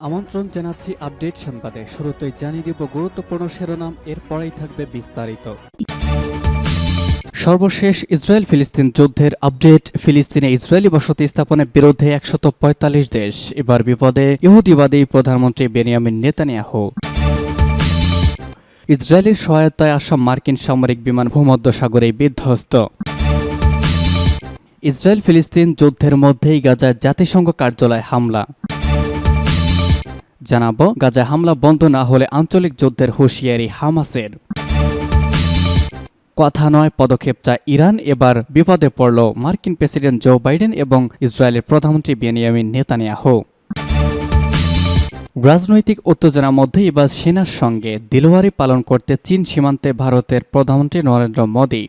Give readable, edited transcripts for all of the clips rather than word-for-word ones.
আমন্ত্রণ জানাচ্ছি আপডেট সংবাদে। শুরুতেই জানিয়ে দিব গুরুত্বপূর্ণ শিরোনাম, এরপরেই থাকবে বিস্তারিত। সর্বশেষ ইসরায়েল ফিলিস্তিন যুদ্ধের আপডেট। ফিলিস্তিনে ইসরায়েলি বসতি স্থাপনের বিরুদ্ধে 145 দেশ, এবার বিপদে ইহুদিবাদী প্রধানমন্ত্রী বেনিয়ামিন নেতানিয়াহু। ইসরায়েলের সহায়তায় আসা মার্কিন সামরিক বিমান ভূমধ্যসাগরে বিধ্বস্ত। ইসরায়েল ফিলিস্তিন যুদ্ধের মধ্যেই গাজায় জাতিসংঘ কার্যালয়ে হামলা। জানাবো গাজায় হামলা বন্ধ না হলে আঞ্চলিক যুদ্ধের হুঁশিয়ারি হামাসের। কথা নয় পদক্ষেপ চায় ইরান, এবার বিপদে পড়ল মার্কিন প্রেসিডেন্ট জো বাইডেন এবং ইসরায়েলের প্রধানমন্ত্রী বেনিয়ামিন নেতানিয়াহু। রাজনৈতিক উত্তেজনার মধ্যে এবার সেনার সঙ্গে দিলওয়ারি পালন করতে চীন সীমান্তে ভারতের প্রধানমন্ত্রী নরেন্দ্র মোদি।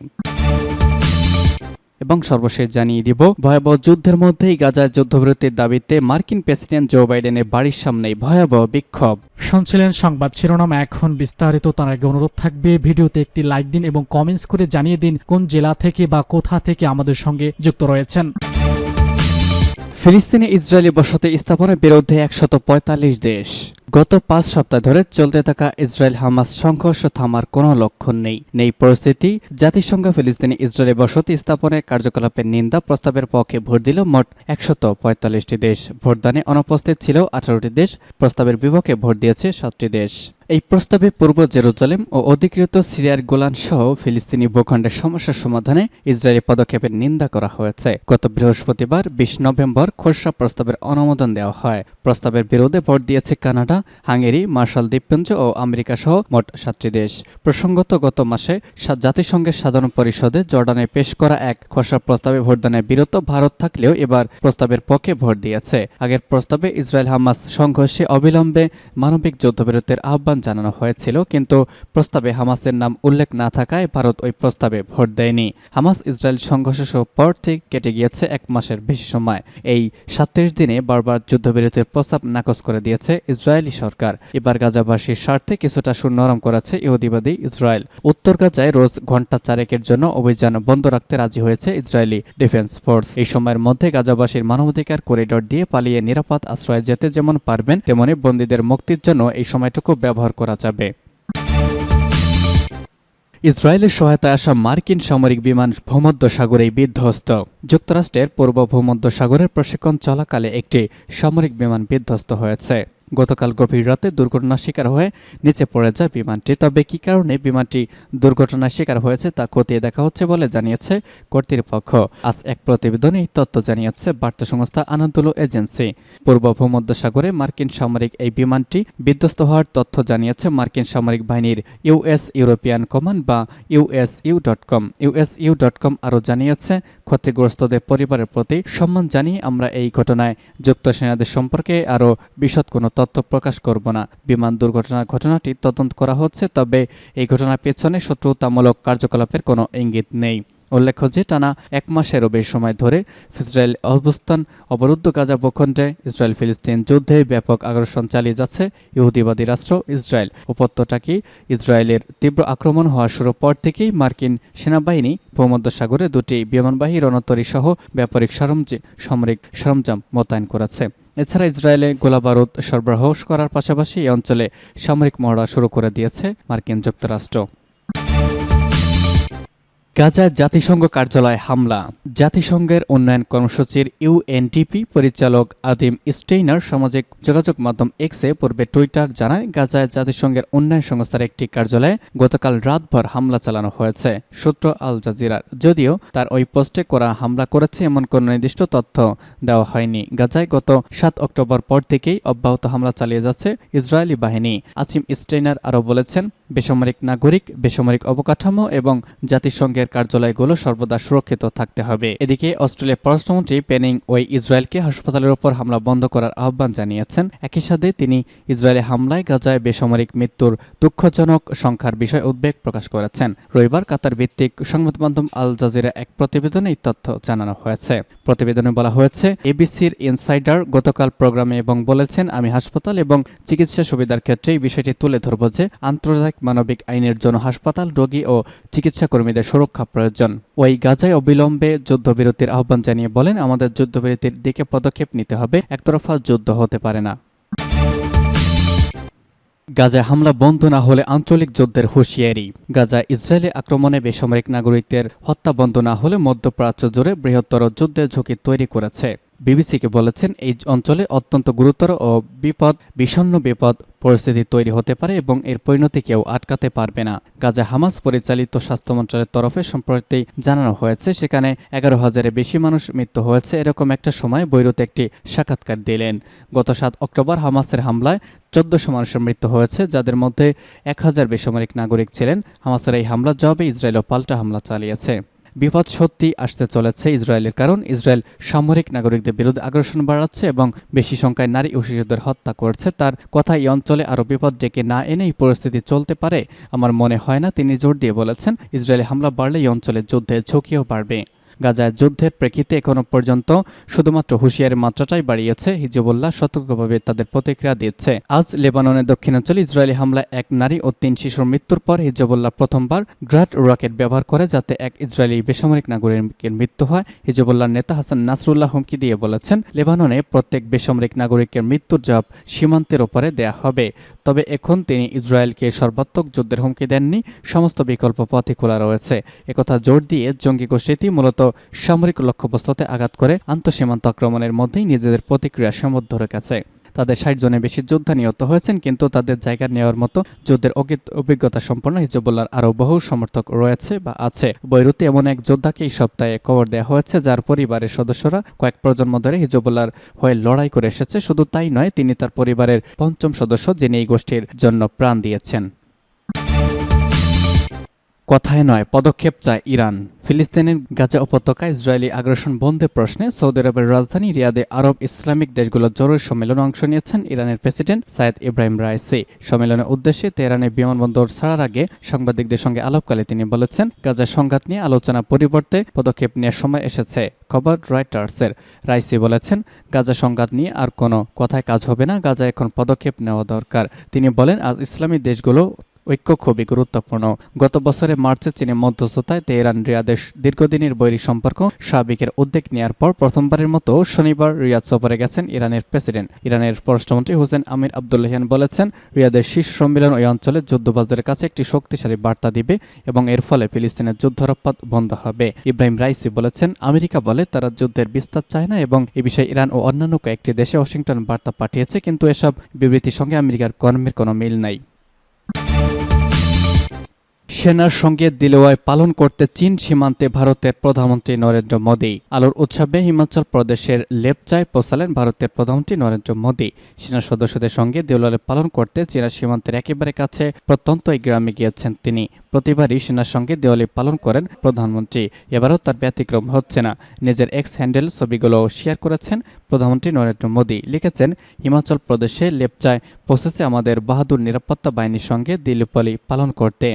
এবং সর্বশেষ জানিয়ে দিব ভয়াবহ যুদ্ধের মধ্যেই গাজায় যুদ্ধবিরতির দাবিতে মার্কিন প্রেসিডেন্ট জো বাইডেনের বাড়ির সামনেই ভয়াবহ বিক্ষোভ। শুনছিলেন সংবাদ শিরোনাম, এখন বিস্তারিত। তার আগে অনুরোধ থাকবে ভিডিওতে একটি লাইক দিন এবং কমেন্টস করে জানিয়ে দিন কোন জেলা থেকে বা কোথা থেকে আমাদের সঙ্গে যুক্ত রয়েছেন। ফিলিস্তিনে ইসরায়েলি বসতি স্থাপনের বিরুদ্ধে 145 দেশ। গত 5 সপ্তাহ ধরে চলতে থাকা ইসরায়েল হামাস সংঘর্ষ থামার কোনো লক্ষণ নেই পরিস্থিতি। জাতিসংঘ ফিলিস্তিনে ইসরায়েলি বসতি স্থাপনের কার্যকলাপের নিন্দা প্রস্তাবের পক্ষে ভোট দিল মোট 145টি দেশ। ভোটদানে অনুপস্থিত ছিল 18টি দেশ। প্রস্তাবের বিপক্ষে ভোট দিয়েছে 7টি দেশ। এই প্রস্তাবে পূর্ব জেরুজালেম ও অধিকৃত সিরিয়ার গোলান সহ ফিলিস্তিনি ভূখণ্ডের সমস্যা সমাধানে ইসরায়েলি পদক্ষেপের নিন্দা করা হয়েছে। গত বৃহস্পতিবার 20 নভেম্বর খসড়া প্রস্তাবের অনুমোদন দেওয়া হয়। প্রস্তাবের বিরুদ্ধে ভোট দিয়েছে কানাডা, হাঙ্গেরি, মার্শাল দ্বীপপুঞ্জ ও আমেরিকা সহ মোট 7টি দেশ। প্রসঙ্গত গত মাসে জাতিসংঘের সাধারণ পরিষদে জর্ডানে পেশ করা এক খসড়া প্রস্তাবে ভোটদানে বিরত ভারত থাকলেও এবার প্রস্তাবের পক্ষে ভোট দিয়েছে। আগের প্রস্তাবে ইসরায়েল হামাস সংঘর্ষে অবিলম্বে মানবিক যুদ্ধবিরতির আহ্বান জানানো হয়েছিল, কিন্তু প্রস্তাবে হামাসের নাম উল্লেখ না থাকায় ভারত ওই প্রস্তাবে ভোট দেয়নি। হামাস ইসরায়েল সংঘর্ষের পর থেকে কেটে গিয়েছে 1 মাসের বেশি সময়। এই 37 দিনে বারবার যুদ্ধবিরতির প্রস্তাব নাকচ করে দিয়েছে ইসরায়েলি সরকার। এবার গাজাবাসীর স্বার্থে কিছুটা সুনরম করেছে ইহুদিবাদী ইসরায়েল। উত্তর গাজায় রোজ ঘণ্টা 4 জন্য অভিযান বন্ধ রাখতে রাজি হয়েছে ইসরায়েলি ডিফেন্স ফোর্স। এই সময়ের মধ্যে গাজাবাসীর মানবাধিকার করিডোর দিয়ে পালিয়ে নিরাপদ আশ্রয়ে যেতে যেমন পারবেন, তেমনি বন্দীদের মুক্তির জন্য এই সময়টুকু ব্যবহার করা যাবে। ইসরায়েলের সহায়তায় আসা মার্কিন সামরিক বিমান ভূমধ্যসাগরেই বিধ্বস্ত। যুক্তরাষ্ট্রের পূর্ব ভূমধ্যসাগরের প্রশিক্ষণ চলাকালে একটি সামরিক বিমান বিধ্বস্ত হয়েছে। গতকাল গভীর রাতে দুর্ঘটনার শিকার হয়ে নিচে পড়ে যায় বিমানটি। তবে কী কারণে বিমানটি দুর্ঘটনার শিকার হয়েছে তা খতিয়ে দেখা হচ্ছে বলে জানিয়েছে কর্তৃপক্ষ। আজ এক প্রতিবেদনে এই তথ্য জানিয়েছে বার্তা সংস্থা আনাদোলু এজেন্সি। পূর্ব ভূমধ্যসাগরে মার্কিন সামরিক এই বিমানটি বিধ্বস্ত হওয়ার তথ্য জানিয়েছে মার্কিন সামরিক বাহিনীর ইউএস ইউরোপিয়ান কমান্ড বা USU.com। USU.com আরও জানিয়েছে, ক্ষতিগ্রস্তদের পরিবারের প্রতি সম্মান জানিয়ে আমরা এই ঘটনায় যুক্ত সেনাদের সম্পর্কে আরও বিশদ কোনো তথ্য প্রকাশ করব না। বিমান দুর্ঘটনার ঘটনাটি তদন্ত করা হচ্ছে, তবে এই ঘটনার পেছনে শত্রুতামূলক কার্যকলাপের কোনো ইঙ্গিত নেই। উল্লেখ্য যে টানা 1 মাসেরও বেশি সময় ধরে ইসরায়েল অবস্থান অবরুদ্ধ গাজা ভূখণ্ডে ইসরায়েল ফিলিস্তিন যুদ্ধে ব্যাপক আগ্রাসন চালিয়ে যাচ্ছে ইহুদিবাদী রাষ্ট্র ইসরায়েল। উপত্যকাকে ইসরায়েলের তীব্র আক্রমণ হওয়া শুরুর পর থেকেই মার্কিন সেনাবাহিনী ভূমধ্যসাগরে 2টি বিমানবাহী রণতরী সহ ব্যাপারিক সামরিক সরঞ্জাম মোতায়েন করেছে। এছাড়া ইসরায়েলে গোলাবারুদ সরবরাহ করার পাশাপাশি এই অঞ্চলে সামরিক মহড়া শুরু করে দিয়েছে মার্কিন যুক্তরাষ্ট্র। গাজায় জাতিসংঘ কার্যালয়ে হামলা। জাতিসংঘের উন্নয়ন কর্মসূচির UNDP পরিচালক আদিম স্টেইনার সামাজিক যোগাযোগ মাধ্যম এক্সে পূর্বে টুইটার জানায়, গাজায় জাতিসংঘের উন্নয়ন সংস্থার একটি কার্যালয়ে গতকাল রাতভর হামলা চালানো হয়েছে। সূত্র আল জাজিরার। যদিও তার ওই পোস্টে করা হামলা করেছে এমন কোনো নির্দিষ্ট তথ্য দেওয়া হয়নি। গাজায় গত 7 অক্টোবর পর থেকেই অব্যাহত হামলা চালিয়ে যাচ্ছে ইসরায়েলি বাহিনী। আদিম স্টেইনার আরও বলেছেন, বেসামরিক নাগরিক, বেসামরিক অবকাঠামো এবং জাতিসংঘের কার্যালয়গুলো সর্বদা সুরক্ষিত থাকতে হবে। এদিকে অস্ট্রেলিয়ার পররাষ্ট্রমন্ত্রী পেনিং ওই ইসরায়েলকে হাসপাতালের উপর হামলা বন্ধ করার আহ্বান জানিয়েছেন। একই সাথে তিনি ইসরায়েলি হামলায় গাজায় বেসামরিক মৃত্যুর দুঃখজনক সংখ্যার বিষয়ে উদ্বেগ প্রকাশ করেছেন। রবিবার কাতার ভিত্তিক সংবাদ মাধ্যম আল জাজিরা এক প্রতিবেদনে এই তথ্য জানানো হয়েছে। প্রতিবেদনে বলা হয়েছে, এবিসির ইনসাইডার গতকাল প্রোগ্রামে এবং বলেছেন, আমি হাসপাতাল এবং চিকিৎসা সুবিধার ক্ষেত্রে এই বিষয়টি তুলে ধরব যে আন্তর্জাতিক মানবিক আইনের জন্য হাসপাতাল, রোগী ও চিকিৎসা কর্মীদের সুরক্ষা প্রয়োজন। ওই গাজায় অবিলম্বে যুদ্ধবিরতির আহ্বান জানিয়ে বলেন, আমাদের যুদ্ধবিরতির দিকে পদক্ষেপ নিতে হবে, একতরফা যুদ্ধ হতে পারে না। গাজায় হামলা বন্ধ না হলে আঞ্চলিক যুদ্ধের হুঁশিয়ারি। গাজায় ইসরায়েলি আক্রমণে বেসামরিক নাগরিকদের হত্যা বন্ধ না হলে মধ্যপ্রাচ্য জুড়ে বৃহত্তর যুদ্ধের ঝুঁকি তৈরি করেছে। বিবিসিকে বলেছেন, এই অঞ্চলে অত্যন্ত গুরুতর ও বিষণ্ণ বিপদ পরিস্থিতি তৈরি হতে পারে এবং এর পরিণতি কেউ আটকাতে পারবে না। গাজা হামাস পরিচালিত স্বাস্থ্য মন্ত্রণালয়ের তরফে সম্প্রতি জানানো হয়েছে, সেখানে 11,000-এর বেশি মানুষ মৃত্যু হয়েছে। এরকম একটা সময় বৈরুত একটি সাক্ষাৎকার দিলেন। গত 7 অক্টোবর হামাসের হামলায় 1400 মানুষের মৃত্যু হয়েছে, যাদের মধ্যে 1000 বেসামরিক নাগরিক ছিলেন। হামাসের এই হামলার জবাবে ইসরায়েলও পাল্টা হামলা চালিয়েছে। বিপদ সত্যি আসতে চলেছে ইসরায়েলের, কারণ ইসরায়েল সামরিক নাগরিকদের বিরুদ্ধে আগ্রাসন বাড়াচ্ছে এবং বেশি সংখ্যায় নারী ও শিশুদের হত্যা করছে। তার কথা, এই অঞ্চলে আরও বিপদ ডেকে না এনে এই পরিস্থিতি চলতে পারে আমার মনে হয় না। তিনি জোর দিয়ে বলেছেন, ইসরায়েলি হামলা বাড়লে এই অঞ্চলে যুদ্ধের ঝুঁকিও বাড়বে। গাজায় যুদ্ধের প্রেক্ষিতে এখনও পর্যন্ত শুধুমাত্র হুঁশিয়ারির মাত্রাটাই বাড়িয়েছে। হিজবুল্লাহ সতর্কভাবে তাদের প্রতিক্রিয়া দিচ্ছে। আজ লেবাননের দক্ষিণাঞ্চলে ইসরায়েলি হামলায় 1 নারী ও 3 শিশুর মৃত্যুর পর হিজবুল্লাহ প্রথমবার গ্রাড রকেট ব্যবহার করে যাতে এক ইসরায়েলি বেসামরিক নাগরিকের মৃত্যু হয়। হিজবুল্লাহর নেতা হাসান নাসরুল্লাহ হুমকি দিয়ে বলেছেন, লেবাননে প্রত্যেক বেসামরিক নাগরিকের মৃত্যুর জবাব সীমান্তের ওপরে দেয়া হবে। তবে এখন তিনি ইসরায়েলকে সর্বাত্মক যুদ্ধের হুমকি দেননি, সমস্ত বিকল্প পথই খোলা রয়েছে। একথা জোর দিয়ে জঙ্গি গোষ্ঠীটি মূলত সামরিক লক্ষ্যবস্তুতে আঘাত করে আন্তঃসীমান্ত আক্রমণের মধ্যেই নিজেদের প্রতিক্রিয়া সীমাবদ্ধ রেখেছে। তাদের 60 জনের বেশি যোদ্ধা নিহত হয়েছেন, কিন্তু তাদের জায়গা নেওয়ার মতো যুদ্ধের অভিজ্ঞতা সম্পন্ন হিজবুল্লাহর আরও বহু সমর্থক রয়েছে বা আছে। বৈরুতে এমন এক যোদ্ধাকে এই সপ্তাহে কবর দেওয়া হয়েছে, যার পরিবারের সদস্যরা কয়েক প্রজন্ম ধরে হিজবুল্লাহর হয়ে লড়াই করে এসেছে। শুধু তাই নয়, তিনি তার পরিবারের 5ম সদস্য, যিনি এই গোষ্ঠীর জন্য প্রাণ দিয়েছেন। কথায় নয়, পদক্ষেপ চায় ইরান। ফিলিস্তিনের গাজা উপত্যকায় ইসরায়েলি আগ্রাসন বন্ধের প্রশ্নে সৌদি আরবের রাজধানী রিয়াদে আরব ইসলামিক দেশগুলোর জরুরি সম্মেলনে অংশ নিয়েছেন ইরানের প্রেসিডেন্ট সাইয়েদ ইব্রাহিম রাইসি। সম্মেলনের উদ্দেশ্যে তেহরানের বিমানবন্দর ছাড়ার আগে সাংবাদিকদের সঙ্গে আলাপকালে তিনি বলেছেন, গাজার সংঘাত নিয়ে আলোচনার পরিবর্তে পদক্ষেপ নেওয়ার সময় এসেছে। খবর রয়টার্সের। রাইসি বলেছেন, গাজা সংঘাত নিয়ে আর কোনো কথায় কাজ হবে না, গাজা এখন পদক্ষেপ নেওয়া দরকার। তিনি বলেন, আজ ইসলামী দেশগুলো ঐক্য খুবই গুরুত্বপূর্ণ। গত বছরের মার্চে চীনের মধ্যস্থতায় তেহরান রিয়াদের দীর্ঘদিনের বৈরী সম্পর্ক স্বাভাবিকের উদ্যোগ নেওয়ার পর প্রথমবারের মতো শনিবার রিয়াদ সফরে গেছেন ইরানের প্রেসিডেন্ট। ইরানের পররাষ্ট্রমন্ত্রী হোসেন আমির আবদুল্লাহিয়ান বলেছেন, রিয়াদের শীর্ষ সম্মেলন ওই অঞ্চলের যুদ্ধবাজদের কাছে একটি শক্তিশালী বার্তা দিবে এবং এর ফলে ফিলিস্তিনের যুদ্ধরপ্পাত বন্ধ হবে। ইব্রাহিম রাইসি বলেছেন, আমেরিকা বলে তারা যুদ্ধের বিস্তার চায় না এবং এ বিষয়ে ইরান ও অন্যান্য কয়েকটি দেশে ওয়াশিংটন বার্তা পাঠিয়েছে, কিন্তু এসব বিবৃতির সঙ্গে আমেরিকার কর্মের কোনো মিল নাই। সেনার সঙ্গে দিলওয়ায় পালন করতে চীন সীমান্তে ভারতের প্রধানমন্ত্রী নরেন্দ্র মোদী। আলোর উৎসবে হিমাচল প্রদেশের লেপচায় পৌঁছালেন ভারতের প্রধানমন্ত্রী নরেন্দ্র মোদী। সেনা সদস্যদের সঙ্গে দিলওয়ালে পালন করতে চীনা সীমান্তের একেবারে কাছে প্রত্যন্ত এই গ্রামে গিয়েছেন তিনি। প্রতিবারই সেনার সঙ্গে দিওয়ালি পালন করেন প্রধানমন্ত্রী, এবারও তার ব্যতিক্রম হচ্ছে না। নিজের এক্স হ্যান্ডেল ছবিগুলো শেয়ার করেছেন প্রধানমন্ত্রী নরেন্দ্র মোদী। লিখেছেন, হিমাচল প্রদেশে লেপচায় পৌঁছেছে আমাদের বাহাদুর নিরাপত্তা বাহিনীর সঙ্গে দিওয়ালি পালন করতে।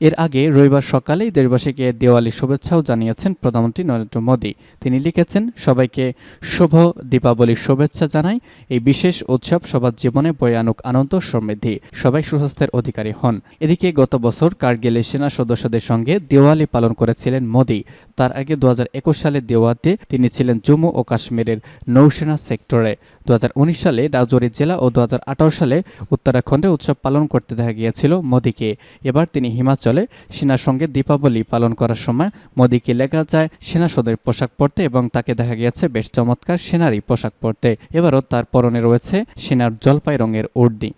এর আগে রবিবার সকালেই দেশবাসীকে দিওয়ালির শুভেচ্ছাও জানিয়েছেন প্রধানমন্ত্রী নরেন্দ্র মোদী। তিনি লিখেছেন, সবাইকে শুভ দীপাবলির শুভেচ্ছা জানাই। এই বিশেষ উৎসব সবার জীবনে বয়ে আনুক আনন্দ সমৃদ্ধি, সবাই সুস্বাস্থ্যের অধিকারী হন। এদিকে গত বছর কার্গিলে সেনা সদস্যদের সঙ্গে দিওয়ালি পালন করেছিলেন মোদী। তার আগে 2021 সালে দিওয়ালিতে তিনি ছিলেন জম্মু ও কাশ্মীরের নৌসেনা সেক্টরে। 2019 সালে রাজৌরি জেলা ও 2018 সালে উত্তরাখণ্ডে উৎসব পালন করতে দেখা গিয়েছিল মোদীকে। এবার তিনি হিমাচলে সেনার সঙ্গে দীপাবলি পালন করার সময় মোদীকে লেখা যায় সেনা সদস্যের পোশাক পরতে এবং তাকে দেখা গিয়েছে বেশ চমৎকার সেনারই পোশাক পরতে। এবারও তার পরনে রয়েছে সেনার জলপাই রঙের উর্দি।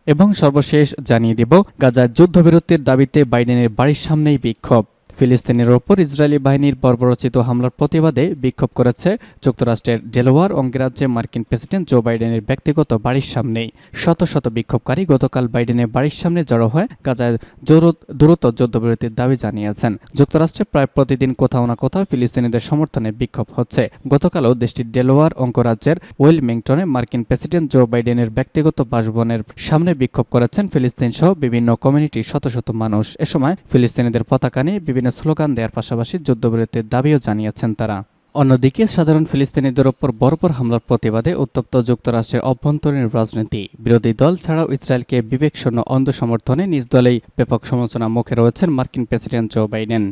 এবং সর্বশেষ জানিয়ে দিব, গাজার যুদ্ধবিরতির দাবিতে বাইডেনের বাড়ির সামনেই বিক্ষোভ। ফিলিস্তিনের ওপর ইসরায়েলি বাহিনীর বর্বরোচিত হামলার প্রতিবাদে বিক্ষোভ করেছে যুক্তরাষ্ট্রের ডেলাওয়্যার অঙ্গরাজ্যে মার্কিন প্রেসিডেন্ট জো বাইডেনের ব্যক্তিগত বাড়ির সামনেই। শত শত বিক্ষোভকারী গতকাল বাইডেনের বাড়ির সামনে জড়ো হয়ে গাজায় দ্রুত যুদ্ধবিরতির দাবি জানিয়েছেন। যুক্তরাষ্ট্রে প্রায় প্রতিদিন কোথাও না কোথাও ফিলিস্তিনিদের সমর্থনে বিক্ষোভ হচ্ছে। গতকালও দেশটির ডেলাওয়্যার অঙ্গরাজ্যের ওয়েলমিংটনে মার্কিন প্রেসিডেন্ট জো বাইডেনের ব্যক্তিগত বাসভবনের সামনে বিক্ষোভ করেছেন ফিলিস্তিন সহ বিভিন্ন কমিউনিটির শত শত মানুষ। এ সময় ফিলিস্তিনিদের পতাকা নিয়ে বিভিন্ন স্লোগান দেওয়ার পাশাপাশি যুদ্ধবিরতির দাবিও জানিয়েছেন তারা। অন্যদিকে সাধারণ ফিলিস্তিনিদের ওপর বর্বর হামলার প্রতিবাদে উত্তপ্ত যুক্তরাষ্ট্রের অভ্যন্তরীণ রাজনীতি। বিরোধী দল ছাড়াও ইসরায়েলকে বিবেকশূন্য অন্ধ সমর্থনে নিজ দলেই ব্যাপক সমালোচনার মুখে রয়েছেন মার্কিন প্রেসিডেন্ট জো বাইডেন।